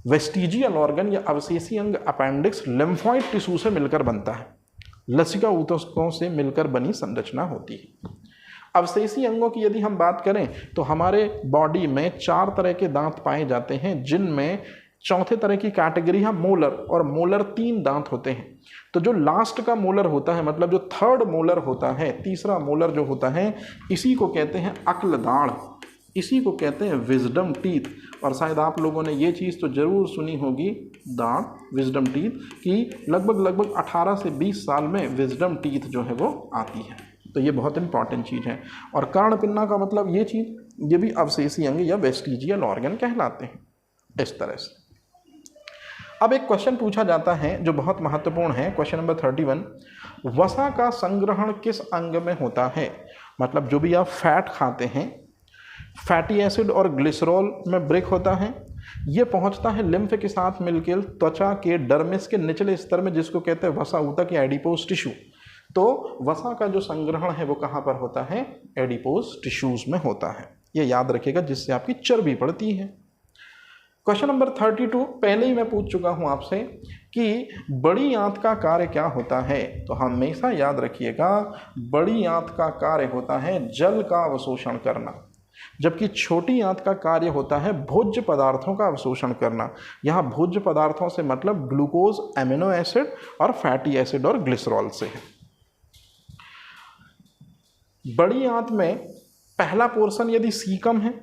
वेस्टिजियल ऑर्गन या अवशेषी अंग अपेंडिक्स लिम्फॉइड टिश्यू से मिलकर बनता है, लसिका ऊतकों से मिलकर बनी संरचना होती है। अवशेषी अंगों की यदि हम बात करें तो हमारे बॉडी में 4 तरह के दांत पाए जाते हैं, जिनमें चौथे तरह की कैटेगरी है मोलर, और मोलर 3 दांत होते हैं। तो जो लास्ट का मोलर होता है, मतलब जो थर्ड मोलर होता है, तीसरा मोलर जो होता है, इसी को कहते हैं अक्ल दाढ़, इसी को कहते हैं विजडम टीथ। और शायद आप लोगों ने ये चीज़ तो ज़रूर सुनी होगी, दांत, विजडम टीथ, कि लगभग 18 से 20 साल में विजडम टीथ जो है वो आती है। तो ये बहुत इंपॉर्टेंट चीज़ है। और कर्णपिन्ना का मतलब ये चीज़, ये भी अवशेषी अंग या वेस्टिजियल ऑर्गन कहलाते हैं। इस तरह से अब एक क्वेश्चन पूछा जाता है जो बहुत महत्वपूर्ण है, क्वेश्चन नंबर 31, वसा का संग्रहण किस अंग में होता है? मतलब जो भी आप फैट खाते हैं, फैटी एसिड और ग्लिसरॉल में ब्रेक होता है, ये पहुंचता है लिम्फ के साथ मिलकर त्वचा के डर्मिस के निचले स्तर में, जिसको कहते हैं वसा ऊतक या एडिपोज टिश्यू। तो वसा का जो संग्रहण है वो कहाँ पर होता है? एडिपोज टिश्यूज में होता है। ये याद रखिएगा, जिससे आपकी चर्बी बढ़ती है। क्वेश्चन नंबर 32 पहले ही मैं पूछ चुका हूं आपसे कि बड़ी आंत का कार्य क्या होता है। तो हमेशा याद रखिएगा, बड़ी आंत का कार्य होता है जल का अवशोषण करना, जबकि छोटी आंत का कार्य होता है भोज्य पदार्थों का अवशोषण करना। यहाँ भोज्य पदार्थों से मतलब ग्लूकोज, एमिनो एसिड और फैटी एसिड और ग्लिसरॉल से है। बड़ी आंत में पहला पोर्शन यदि सीकम है,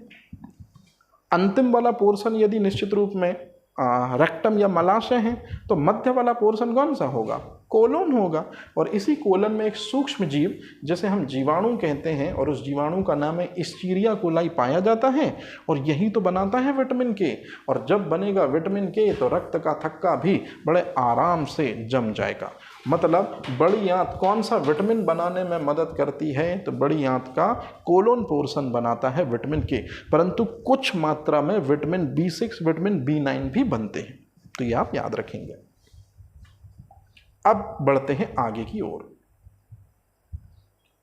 अंतिम वाला पोर्शन यदि निश्चित रूप में रेक्टम या मलाशय है, तो मध्य वाला पोर्शन कौन सा होगा? कोलोन होगा। और इसी कोलन में एक सूक्ष्म जीव, जैसे हम जीवाणु कहते हैं, और उस जीवाणु का नाम है इस्चीरिया कोलाई, पाया जाता है, और यही तो बनाता है विटामिन के। और जब बनेगा विटामिन के तो रक्त का थक्का भी बड़े आराम से जम जाएगा। मतलब बड़ी आंत कौन सा विटामिन बनाने में मदद करती है, तो बड़ी आंत का कोलोन पोर्शन बनाता है विटामिन के, परंतु कुछ मात्रा में विटामिन B6, विटामिन B9 भी बनते हैं, तो ये आप याद रखेंगे। अब बढ़ते हैं आगे की ओर।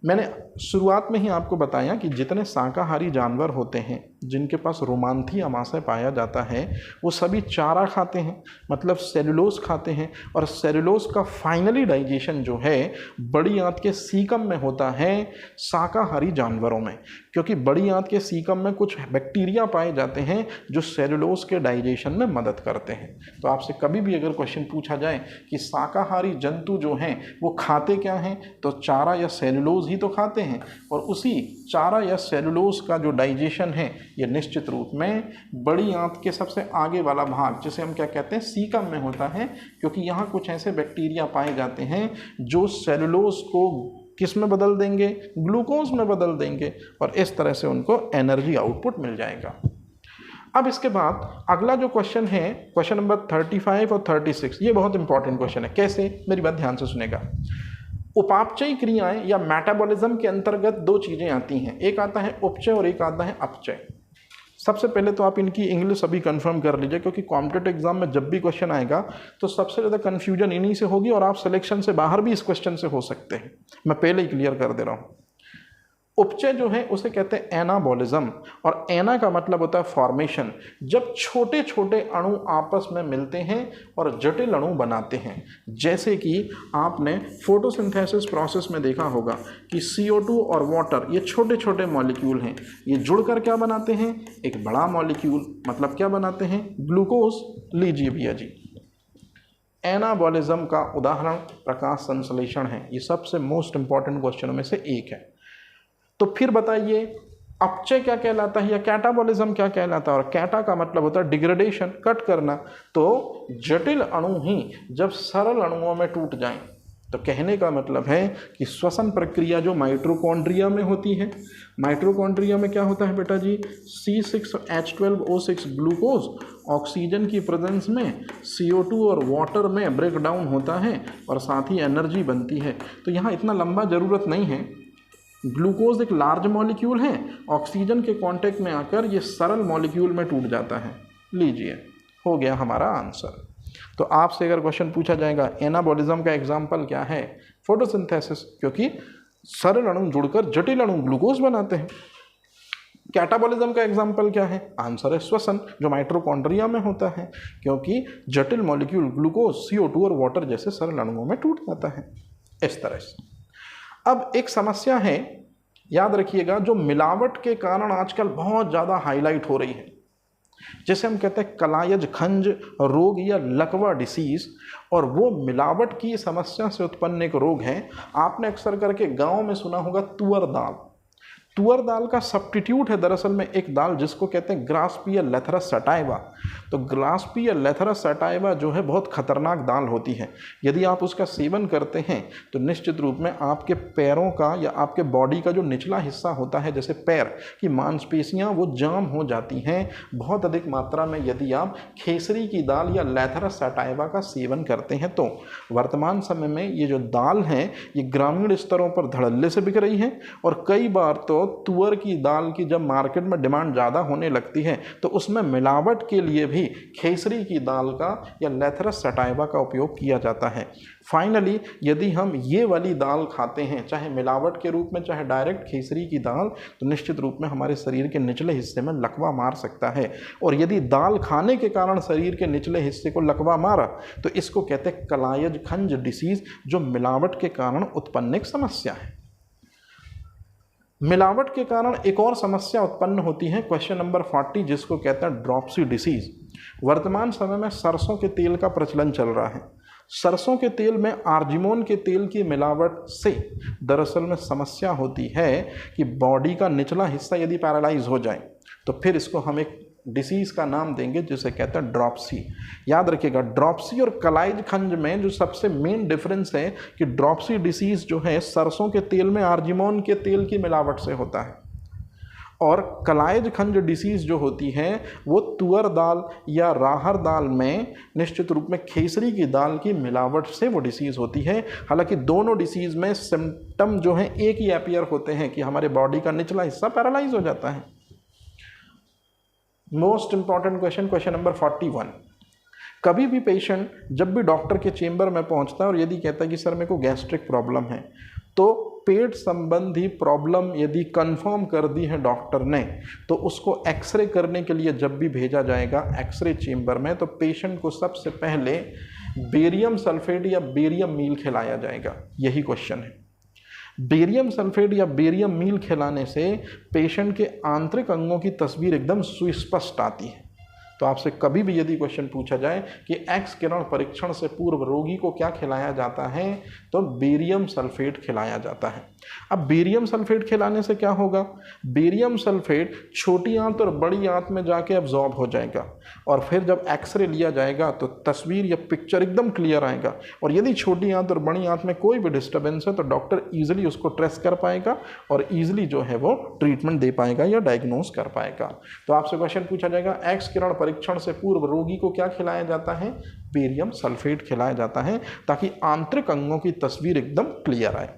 मैंने शुरुआत में ही आपको बताया कि जितने शाकाहारी जानवर होते हैं जिनके पास रोमांथी अमाशय पाया जाता है वो सभी चारा खाते हैं, मतलब सेलुलोज खाते हैं, और सेलुलोज का फाइनली डाइजेशन जो है बड़ी आंत के सीकम में होता है शाकाहारी जानवरों में, क्योंकि बड़ी आंत के सीकम में कुछ बैक्टीरिया पाए जाते हैं जो सेलुलोज के डाइजेशन में मदद करते हैं। तो आपसे कभी भी अगर क्वेश्चन पूछा जाए कि शाकाहारी जंतु जो हैं वो खाते क्या हैं, तो चारा या सेलुलोज ही तो खाते हैं, और उसी चारा या सेलुलोज का जो डाइजेशन है ये निश्चित रूप में बड़ी आंत के सबसे आगे वाला भाग जिसे हम क्या कहते हैं सीकम में होता है, क्योंकि यहाँ कुछ ऐसे बैक्टीरिया पाए जाते हैं जो सेलुलोज को किस में बदल देंगे, ग्लूकोज में बदल देंगे, और इस तरह से उनको एनर्जी आउटपुट मिल जाएगा। अब इसके बाद अगला जो क्वेश्चन है, क्वेश्चन नंबर 35 और 36, ये बहुत इंपॉर्टेंट क्वेश्चन है। कैसे, मेरी बात ध्यान से सुनेगा। उपापचयी क्रियाएं या मेटाबॉलिज्म के अंतर्गत दो चीजें आती हैं, एक आता है उपचय और एक आता है अपचय। सबसे पहले तो आप इनकी इंग्लिश अभी कंफर्म कर लीजिए, क्योंकि कॉम्पिटिटिव एग्जाम में जब भी क्वेश्चन आएगा तो सबसे ज़्यादा कन्फ्यूजन इन्हीं से होगी, और आप सिलेक्शन से बाहर भी इस क्वेश्चन से हो सकते हैं, मैं पहले ही क्लियर कर दे रहा हूँ। उपचय जो है उसे कहते हैं एनाबॉलिज्म, और एना का मतलब होता है फॉर्मेशन, जब छोटे छोटे अणु आपस में मिलते हैं और जटिल अणु बनाते हैं। जैसे कि आपने फोटोसिंथेसिस प्रोसेस में देखा होगा कि CO2 और वाटर ये छोटे छोटे मॉलिक्यूल हैं, ये जुड़कर क्या बनाते हैं, एक बड़ा मॉलिक्यूल, मतलब क्या बनाते हैं, ग्लूकोज। लीजिए भैया जी, एनाबॉलिज्म का उदाहरण प्रकाश संश्लेषण है, ये सबसे मोस्ट इंपॉर्टेंट क्वेश्चनों में से एक है। तो फिर बताइए अपचय क्या कहलाता है या कैटाबॉलिज्म क्या कहलाता है, और कैटा का मतलब होता है डिग्रेडेशन, कट करना। तो जटिल अणु ही जब सरल अणुओं में टूट जाएं, तो कहने का मतलब है कि श्वसन प्रक्रिया जो माइटोकॉन्ड्रिया में होती है, माइटोकॉन्ड्रिया में क्या होता है बेटा जी, C6H12O6 ग्लूकोज ऑक्सीजन की प्रेजेंस में CO2 और वाटर में ब्रेक डाउन होता है और साथ ही एनर्जी बनती है। तो यहाँ इतना लंबा ज़रूरत नहीं है, ग्लूकोज एक लार्ज मॉलिक्यूल है, ऑक्सीजन के कांटेक्ट में आकर ये सरल मॉलिक्यूल में टूट जाता है। लीजिए, हो गया हमारा आंसर। तो आपसे अगर क्वेश्चन पूछा जाएगा एनाबॉलिज्म का एग्जाम्पल क्या है, फोटोसिंथेसिस, क्योंकि सरल अणु जुड़कर जटिल अणु ग्लूकोज बनाते हैं। कैटाबॉलिज्म का एग्जाम्पल क्या है, आंसर है श्वसन, जो माइटोकॉन्ड्रिया में होता है, क्योंकि जटिल मॉलिक्यूल ग्लूकोज CO2 और वाटर जैसे सरल अणुओं में टूट जाता है। इस तरह से अब एक समस्या है, याद रखिएगा, जो मिलावट के कारण आजकल बहुत ज़्यादा हाईलाइट हो रही है, जिसे हम कहते हैं कलायज खंज रोग या लकवा डिसीज, और वो मिलावट की समस्या से उत्पन्न एक रोग है। आपने अक्सर करके गांव में सुना होगा तुअर दाल। तुअर दाल का सब्स्टिट्यूट है दरअसल में एक दाल जिसको कहते हैं ग्रास्पिया लेथरस सटाइवा। तो ग्रास्पिया लेथरस सटाइवा जो है बहुत खतरनाक दाल होती है। यदि आप उसका सेवन करते हैं तो निश्चित रूप में आपके पैरों का या आपके बॉडी का जो निचला हिस्सा होता है, जैसे पैर की मांसपेशियां, वो जाम हो जाती हैं बहुत अधिक मात्रा में यदि आप खेसरी की दाल या लेथरस सटाइवा का सेवन करते हैं। तो वर्तमान समय में ये जो दाल है ये ग्रामीण स्तरों पर धड़ल्ले से बिक रही है, और कई बार तो तुअर की दाल की जब मार्केट में डिमांड ज़्यादा होने लगती है तो उसमें मिलावट के लिए भी खेसरी की दाल का या लेथरस सटाइवा का उपयोग किया जाता है। फाइनली यदि हम ये वाली दाल खाते हैं, चाहे मिलावट के रूप में चाहे डायरेक्ट खेसरी की दाल, तो निश्चित रूप में हमारे शरीर के निचले हिस्से में लकवा मार सकता है। और यदि दाल खाने के कारण शरीर के निचले हिस्से को लकवा मारा तो इसको कहते हैं कलायज खंज डिसीज, जो मिलावट के कारण उत्पन्न एक समस्या है। मिलावट के कारण एक और समस्या उत्पन्न होती है, क्वेश्चन नंबर 40, जिसको कहते हैं ड्रॉप्सी डिसीज। वर्तमान समय में सरसों के तेल का प्रचलन चल रहा है। सरसों के तेल में आर्जिमोन के तेल की मिलावट से दरअसल में समस्या होती है कि बॉडी का निचला हिस्सा यदि पैरालाइज हो जाए तो फिर इसको हम एक डिसीज़ का नाम देंगे जिसे कहते हैं ड्रॉप्सी। याद रखिएगा, ड्रॉप्सी और कलाइज खंज में जो सबसे मेन डिफरेंस है कि ड्रॉप्सी डिसीज़ जो है सरसों के तेल में आर्जिमोन के तेल की मिलावट से होता है, और कलायज खंज डिसीज़ जो होती है वो तुअर दाल या राहर दाल में निश्चित रूप में खेसरी की दाल की मिलावट से वो डिसीज़ होती है। हालांकि दोनों डिसीज़ में सिम्टम जो हैं एक ही अपीयर होते हैं कि हमारे बॉडी का निचला हिस्सा पैरालाइज हो जाता है। Most important question, question number 41। कभी भी पेशेंट जब भी डॉक्टर के चेंबर में पहुंचता है और यदि कहता है कि सर मेरे को गैस्ट्रिक प्रॉब्लम है, तो पेट संबंधी प्रॉब्लम यदि कंफर्म कर दी है डॉक्टर ने, तो उसको एक्सरे करने के लिए जब भी भेजा जाएगा एक्सरे चेंबर में, तो पेशेंट को सबसे पहले बेरियम सल्फेट या बेरियम मील खिलाया जाएगा। यही क्वेश्चन है। बेरियम सल्फेट या बेरियम मील खिलाने से पेशेंट के आंतरिक अंगों की तस्वीर एकदम सुस्पष्ट आती है। तो आपसे कभी भी यदि क्वेश्चन पूछा जाए कि एक्स किरण परीक्षण से पूर्व रोगी को क्या खिलाया जाता है, तो बेरियम सल्फेट खिलाया जाता है। अब बेरियम सल्फेट खिलाने से क्या होगा, बेरियम सल्फेट छोटी आंत और बड़ी आंत में जाके एब्जॉर्ब हो जाएगा और फिर जब एक्सरे लिया जाएगा तो तस्वीर या पिक्चर एकदम क्लियर आएगा। और यदि छोटी आंत और बड़ी आंत में कोई भी डिस्टर्बेंस है तो डॉक्टर ईजिली उसको ट्रेस कर पाएगा और ईजिली जो है वो ट्रीटमेंट दे पाएगा या डायग्नोज कर पाएगा। तो आपसे क्वेश्चन पूछा जाएगा एक्स किरण परीक्षण से पूर्व रोगी को क्या खिलाया जाता है, बेरियम सल्फेट खिलाया जाता है, ताकि आंतरिक अंगों की तस्वीर एकदम क्लियर आए।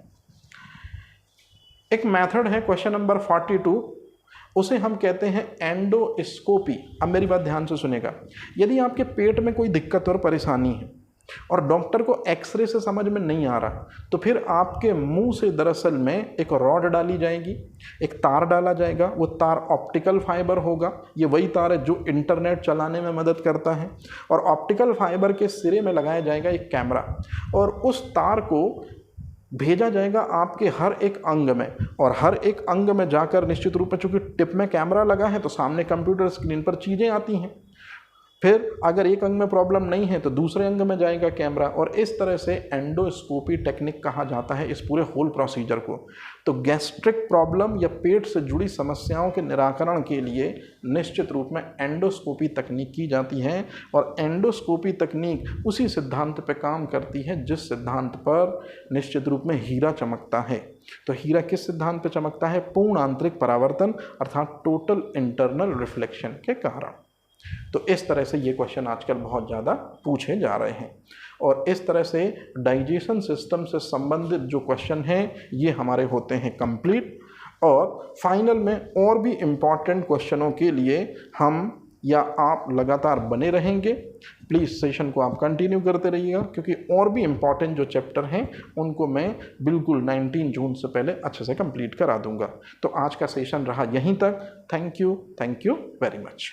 एक मेथड है क्वेश्चन नंबर 42, उसे हम कहते हैं एंडोस्कोपी। अब मेरी बात ध्यान से सुनेगा। यदि आपके पेट में कोई दिक्कत और परेशानी है और डॉक्टर को एक्सरे से समझ में नहीं आ रहा, तो फिर आपके मुंह से दरअसल में एक रॉड डाली जाएगी, एक तार डाला जाएगा। वो तार ऑप्टिकल फाइबर होगा। ये वही तार है जो इंटरनेट चलाने में मदद करता है। और ऑप्टिकल फाइबर के सिरे में लगाया जाएगा एक कैमरा और उस तार को भेजा जाएगा आपके हर एक अंग में, और हर एक अंग में जाकर निश्चित रूप से चूंकि टिप में कैमरा लगा है तो सामने कंप्यूटर स्क्रीन पर चीज़ें आती हैं। फिर अगर एक अंग में प्रॉब्लम नहीं है तो दूसरे अंग में जाएगा कैमरा, और इस तरह से एंडोस्कोपी टेक्निक कहा जाता है इस पूरे होल प्रोसीजर को। तो गैस्ट्रिक प्रॉब्लम या पेट से जुड़ी समस्याओं के निराकरण के लिए निश्चित रूप में एंडोस्कोपी तकनीक की जाती है। और एंडोस्कोपी तकनीक उसी सिद्धांत पर काम करती है जिस सिद्धांत पर निश्चित रूप में हीरा चमकता है। तो हीरा किस सिद्धांत पर चमकता है, पूर्ण आंतरिक परावर्तन अर्थात टोटल इंटरनल रिफ्लेक्शन के कारण। तो इस तरह से ये क्वेश्चन आजकल बहुत ज़्यादा पूछे जा रहे हैं और इस तरह से डाइजेशन सिस्टम से संबंधित जो क्वेश्चन हैं ये हमारे होते हैं कंप्लीट। और फाइनल में और भी इम्पॉर्टेंट क्वेश्चनों के लिए हम या आप लगातार बने रहेंगे। प्लीज़ सेशन को आप कंटिन्यू करते रहिएगा, क्योंकि और भी इम्पॉर्टेंट जो चैप्टर हैं उनको मैं बिल्कुल 19 जून से पहले अच्छे से कंप्लीट करा दूंगा। तो आज का सेशन रहा यहीं तक। Thank you very much.